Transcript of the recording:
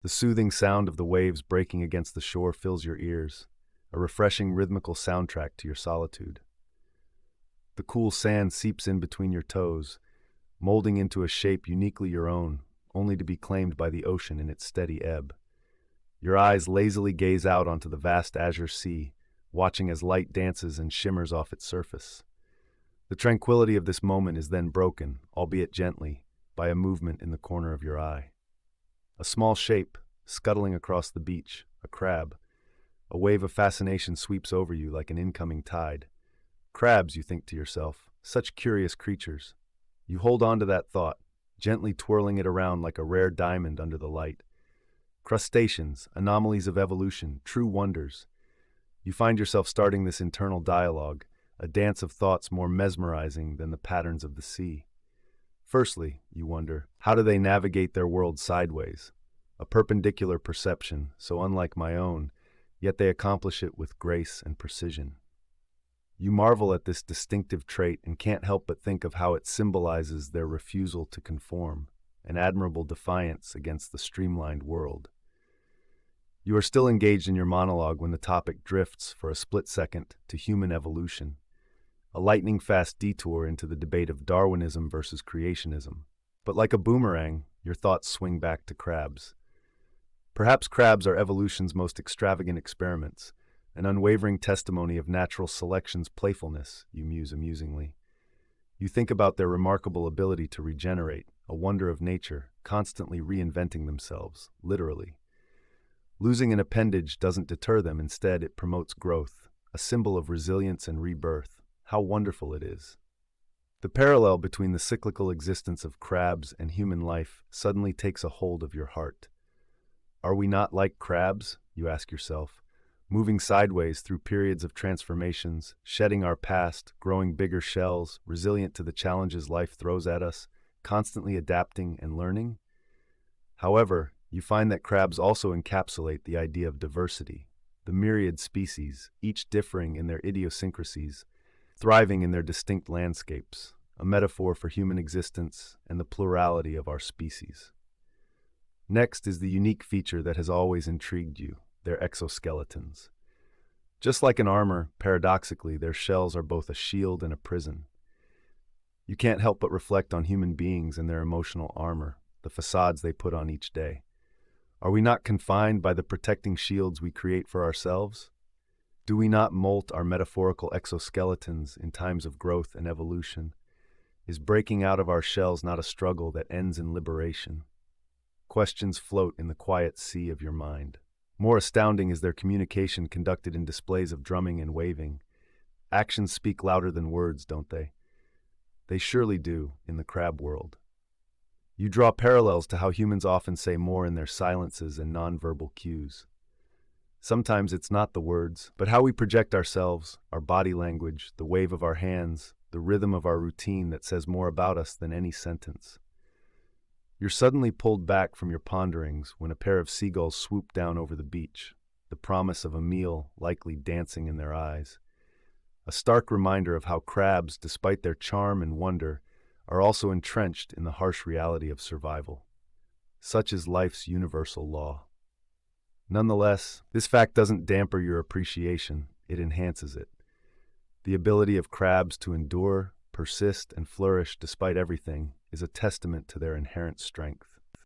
The soothing sound of the waves breaking against the shore fills your ears, a refreshing rhythmical soundtrack to your solitude. The cool sand seeps in between your toes, molding into a shape uniquely your own, only to be claimed by the ocean in its steady ebb. Your eyes lazily gaze out onto the vast azure sea, watching as light dances and shimmers off its surface. The tranquility of this moment is then broken, albeit gently, by a movement in the corner of your eye. A small shape, scuttling across the beach, a crab. A wave of fascination sweeps over you like an incoming tide. Crabs, you think to yourself, such curious creatures. You hold on to that thought, gently twirling it around like a rare diamond under the light. Crustaceans, anomalies of evolution, true wonders. You find yourself starting this internal dialogue, a dance of thoughts more mesmerizing than the patterns of the sea. Firstly, you wonder, how do they navigate their world sideways? A perpendicular perception, so unlike my own, yet they accomplish it with grace and precision. You marvel at this distinctive trait and can't help but think of how it symbolizes their refusal to conform, an admirable defiance against the streamlined world. You are still engaged in your monologue when the topic drifts for a split second to human evolution, a lightning-fast detour into the debate of Darwinism versus creationism. But like a boomerang, your thoughts swing back to crabs. Perhaps crabs are evolution's most extravagant experiments, an unwavering testimony of natural selection's playfulness, you muse amusingly. You think about their remarkable ability to regenerate, a wonder of nature, constantly reinventing themselves, literally. Losing an appendage doesn't deter them, instead it promotes growth, a symbol of resilience and rebirth. How wonderful it is. The parallel between the cyclical existence of crabs and human life suddenly takes a hold of your heart. Are we not like crabs, you ask yourself, moving sideways through periods of transformations, shedding our past, growing bigger shells, resilient to the challenges life throws at us, constantly adapting and learning? However, you find that crabs also encapsulate the idea of diversity, the myriad species, each differing in their idiosyncrasies, thriving in their distinct landscapes, a metaphor for human existence and the plurality of our species. Next is the unique feature that has always intrigued you, their exoskeletons. Just like an armor, paradoxically, their shells are both a shield and a prison. You can't help but reflect on human beings and their emotional armor, the facades they put on each day. Are we not confined by the protecting shields we create for ourselves? Do we not molt our metaphorical exoskeletons in times of growth and evolution? Is breaking out of our shells not a struggle that ends in liberation? Questions float in the quiet sea of your mind. More astounding is their communication conducted in displays of drumming and waving. Actions speak louder than words, don't they? They surely do, in the crab world. You draw parallels to how humans often say more in their silences and nonverbal cues. Sometimes it's not the words, but how we project ourselves, our body language, the wave of our hands, the rhythm of our routine that says more about us than any sentence. You're suddenly pulled back from your ponderings when a pair of seagulls swoop down over the beach, the promise of a meal likely dancing in their eyes. A stark reminder of how crabs, despite their charm and wonder, are also entrenched in the harsh reality of survival. Such is life's universal law. Nonetheless, this fact doesn't damper your appreciation, it enhances it. The ability of crabs to endure, persist, and flourish despite everything is a testament to their inherent strength.